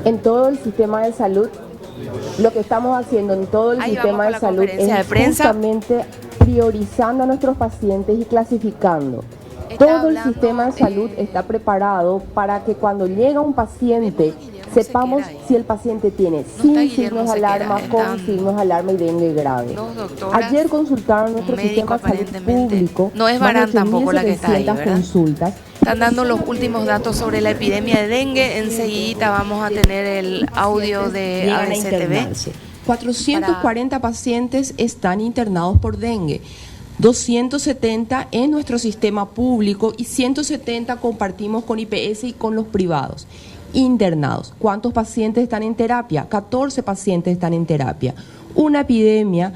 En todo el sistema de salud, lo que estamos haciendo en todo el sistema de salud es justamente priorizando a nuestros pacientes y clasificando. Todo el sistema de salud está preparado para que cuando llega un paciente sepamos si el paciente tiene sin signos de alarma, con signos de alarma y dengue grave. Ayer consultaron nuestro sistema de salud público, no es Barán tampoco la que está ahí, ¿verdad? Consultas. Están dando los últimos datos sobre la epidemia de dengue. Enseguida vamos a tener el audio de ABCTV. 440 pacientes están internados por dengue. 270 en nuestro sistema público y 170 compartimos con IPS y con los privados. Internados. ¿Cuántos pacientes están en terapia? 14 pacientes están en terapia. Una epidemia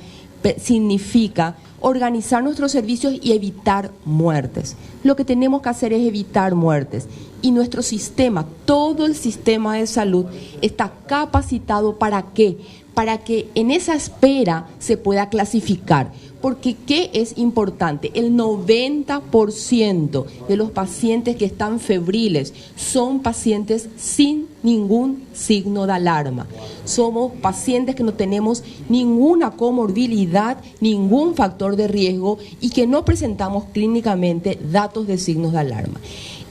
significa organizar nuestros servicios y evitar muertes. Lo que tenemos que hacer es evitar muertes. Y nuestro sistema, todo el sistema de salud, está capacitado ¿para qué? Para que en esa espera se pueda clasificar. Porque ¿qué es importante? El 90% de los pacientes que están febriles son pacientes sin ningún signo de alarma. Somos pacientes que no tenemos ninguna comorbilidad, ningún factor de riesgo y que no presentamos clínicamente datos de signos de alarma.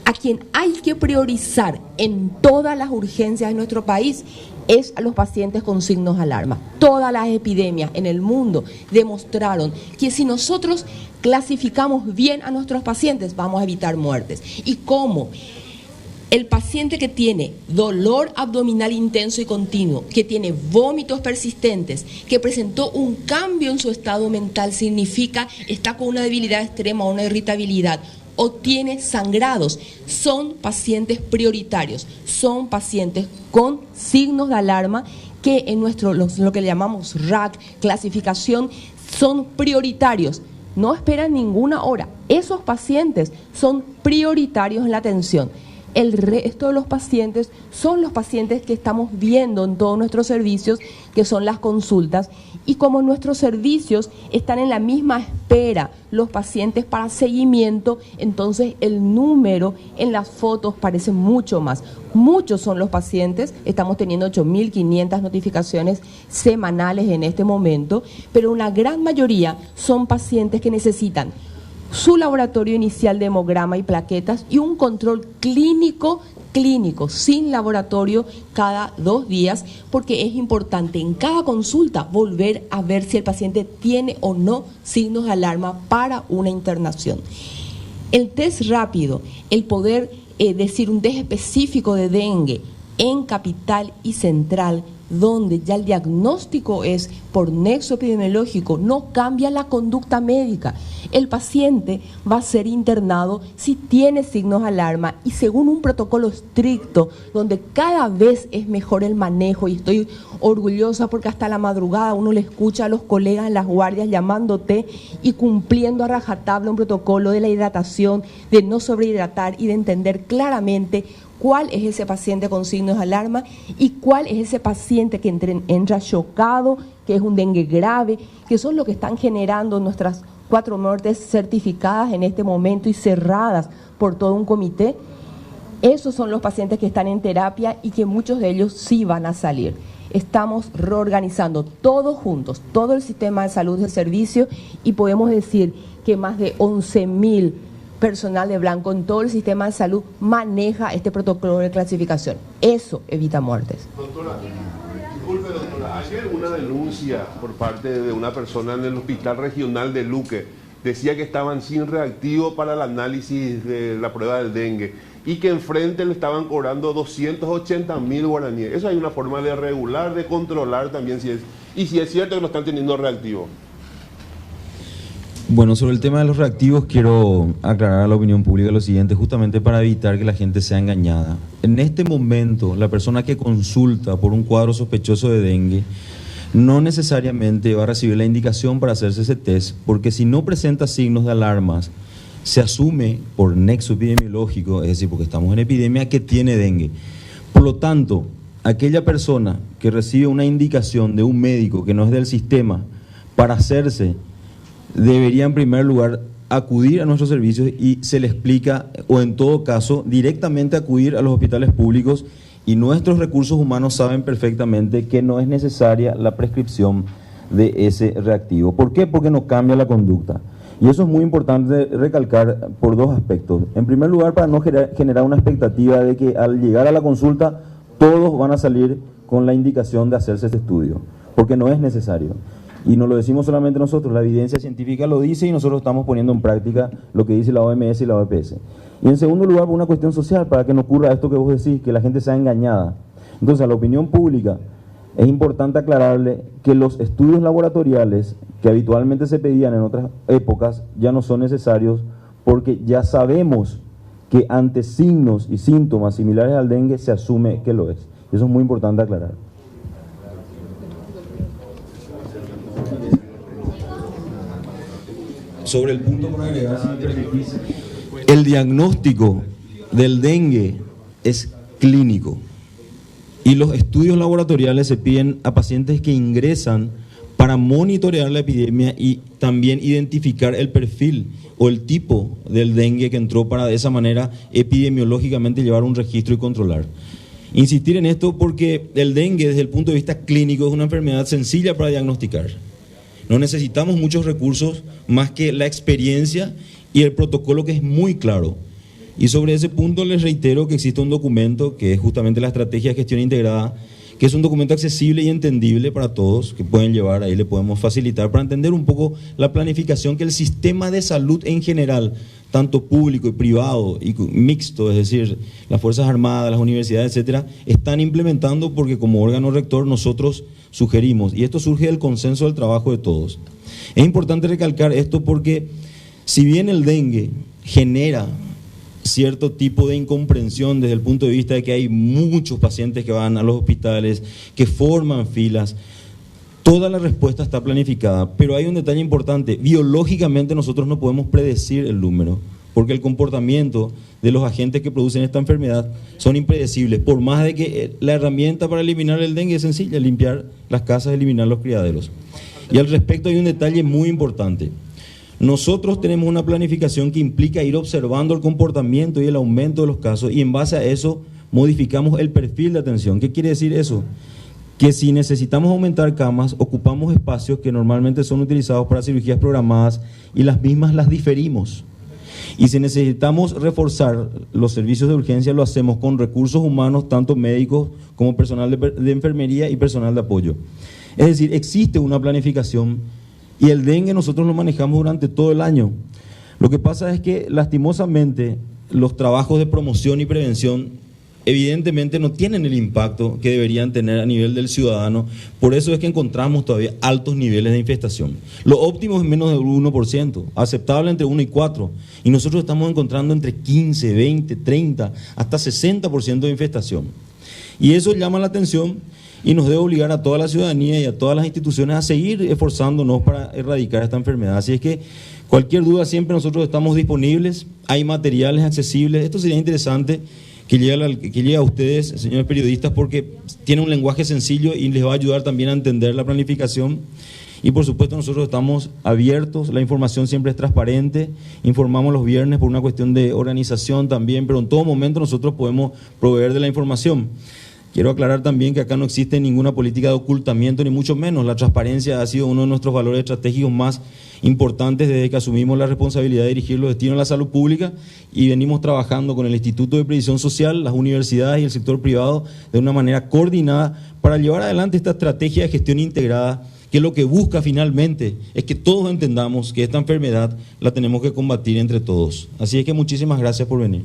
A quien hay que priorizar en todas las urgencias de nuestro país es a los pacientes con signos de alarma. Todas las epidemias en el mundo demostraron que si nosotros clasificamos bien a nuestros pacientes, vamos a evitar muertes. ¿Y cómo? El paciente que tiene dolor abdominal intenso y continuo, que tiene vómitos persistentes, que presentó un cambio en su estado mental, significa está con una debilidad extrema o una irritabilidad, o tiene sangrados, son pacientes prioritarios, son pacientes con signos de alarma que en lo que le llamamos RAC, clasificación, son prioritarios. No esperan ninguna hora. Esos pacientes son prioritarios en la atención. El resto de los pacientes son los pacientes que estamos viendo en todos nuestros servicios, que son las consultas, y como nuestros servicios están en la misma espera los pacientes para seguimiento, entonces el número en las fotos parece mucho más. Muchos son los pacientes, estamos teniendo 8.500 notificaciones semanales en este momento, pero una gran mayoría son pacientes que necesitan su laboratorio inicial de hemograma y plaquetas y un control clínico sin laboratorio cada 2 días, porque es importante en cada consulta volver a ver si el paciente tiene o no signos de alarma para una internación. El test rápido, el poder decir un test específico de dengue en capital y central, donde ya el diagnóstico es por nexo epidemiológico, no cambia la conducta médica. El paciente va a ser internado si tiene signos de alarma y según un protocolo estricto, donde cada vez es mejor el manejo, y estoy orgullosa porque hasta la madrugada uno le escucha a los colegas en las guardias llamándote y cumpliendo a rajatabla un protocolo de la hidratación, de no sobrehidratar y de entender claramente cuál es ese paciente con signos de alarma y cuál es ese paciente que entra chocado, que es un dengue grave, que son los que están generando nuestras 4 muertes certificadas en este momento y cerradas por todo un comité. Esos son los pacientes que están en terapia y que muchos de ellos sí van a salir. Estamos reorganizando todos juntos, todo el sistema de salud de servicio, y podemos decir que más de 11.000 personal de blanco en todo el sistema de salud maneja este protocolo de clasificación. Eso evita muertes. Doctora, disculpe doctora, ayer una denuncia por parte de una persona en el Hospital Regional de Luque decía que estaban sin reactivo para el análisis de la prueba del dengue y que enfrente le estaban cobrando 280.000 guaraníes. Eso hay una forma de regular, de controlar también si es cierto que no están teniendo reactivo. Bueno, sobre el tema de los reactivos quiero aclarar a la opinión pública lo siguiente, justamente para evitar que la gente sea engañada. En este momento, la persona que consulta por un cuadro sospechoso de dengue no necesariamente va a recibir la indicación para hacerse ese test, porque si no presenta signos de alarmas, se asume por nexo epidemiológico, es decir, porque estamos en epidemia, que tiene dengue. Por lo tanto, aquella persona que recibe una indicación de un médico que no es del sistema para hacerse, debería en primer lugar acudir a nuestros servicios y se le explica, o en todo caso directamente acudir a los hospitales públicos Y nuestros recursos humanos saben perfectamente que no es necesaria la prescripción de ese reactivo. ¿Por qué? Porque no cambia la conducta. Y eso es muy importante recalcar por dos aspectos. En primer lugar, para no generar una expectativa de que al llegar a la consulta todos van a salir con la indicación de hacerse este estudio, porque no es necesario. Y no lo decimos solamente nosotros, la evidencia científica lo dice y nosotros estamos poniendo en práctica lo que dice la OMS y la OPS. Y en segundo lugar, por una cuestión social, para que no ocurra esto que vos decís, que la gente sea engañada. Entonces, a la opinión pública es importante aclararle que los estudios laboratoriales que habitualmente se pedían en otras épocas ya no son necesarios, porque ya sabemos que ante signos y síntomas similares al dengue se asume que lo es. Eso es muy importante aclarar. Sobre el punto por agregar, el diagnóstico del dengue es clínico y los estudios laboratoriales se piden a pacientes que ingresan para monitorear la epidemia y también identificar el perfil o el tipo del dengue que entró, para de esa manera epidemiológicamente llevar un registro y controlar. Insistir en esto porque el dengue desde el punto de vista clínico es una enfermedad sencilla para diagnosticar. No necesitamos muchos recursos más que la experiencia y el protocolo, que es muy claro. Y sobre ese punto les reitero que existe un documento que es justamente la Estrategia de Gestión Integrada, que es un documento accesible y entendible para todos, que pueden llevar, ahí le podemos facilitar para entender un poco la planificación que el sistema de salud en general, tanto público y privado y mixto, es decir, las Fuerzas Armadas, las universidades, etcétera, están implementando, porque como órgano rector nosotros sugerimos, y esto surge del consenso del trabajo de todos. Es importante recalcar esto porque si bien el dengue genera cierto tipo de incomprensión desde el punto de vista de que hay muchos pacientes que van a los hospitales, que forman filas, toda la respuesta está planificada, pero hay un detalle importante: biológicamente nosotros no podemos predecir el número, porque el comportamiento de los agentes que producen esta enfermedad son impredecibles, por más de que la herramienta para eliminar el dengue es sencilla: limpiar las casas, eliminar los criaderos. Y al respecto hay un detalle muy importante. Nosotros tenemos una planificación que implica ir observando el comportamiento y el aumento de los casos, y en base a eso modificamos el perfil de atención. ¿Qué quiere decir eso? Que si necesitamos aumentar camas, ocupamos espacios que normalmente son utilizados para cirugías programadas y las mismas las diferimos. Y si necesitamos reforzar los servicios de urgencia, lo hacemos con recursos humanos, tanto médicos como personal de enfermería y personal de apoyo. Es decir, existe una planificación. Y el dengue nosotros lo manejamos durante todo el año. Lo que pasa es que lastimosamente los trabajos de promoción y prevención evidentemente no tienen el impacto que deberían tener a nivel del ciudadano. Por eso es que encontramos todavía altos niveles de infestación. Lo óptimo es menos del 1%, aceptable entre 1 y 4. Y nosotros estamos encontrando entre 15, 20, 30, hasta 60% de infestación. Y eso llama la atención y nos debe obligar a toda la ciudadanía y a todas las instituciones a seguir esforzándonos para erradicar esta enfermedad. Así es que cualquier duda, siempre nosotros estamos disponibles, hay materiales accesibles. Esto sería interesante que llegue a ustedes, señores periodistas, porque tiene un lenguaje sencillo y les va a ayudar también a entender la planificación. Y por supuesto nosotros estamos abiertos, la información siempre es transparente, informamos los viernes por una cuestión de organización también, pero en todo momento nosotros podemos proveer de la información. Quiero aclarar también que acá no existe ninguna política de ocultamiento, ni mucho menos. La transparencia ha sido uno de nuestros valores estratégicos más importantes desde que asumimos la responsabilidad de dirigir los destinos de la salud pública, y venimos trabajando con el Instituto de Previsión Social, las universidades y el sector privado de una manera coordinada para llevar adelante esta estrategia de gestión integrada, que lo que busca finalmente es que todos entendamos que esta enfermedad la tenemos que combatir entre todos. Así es que muchísimas gracias por venir.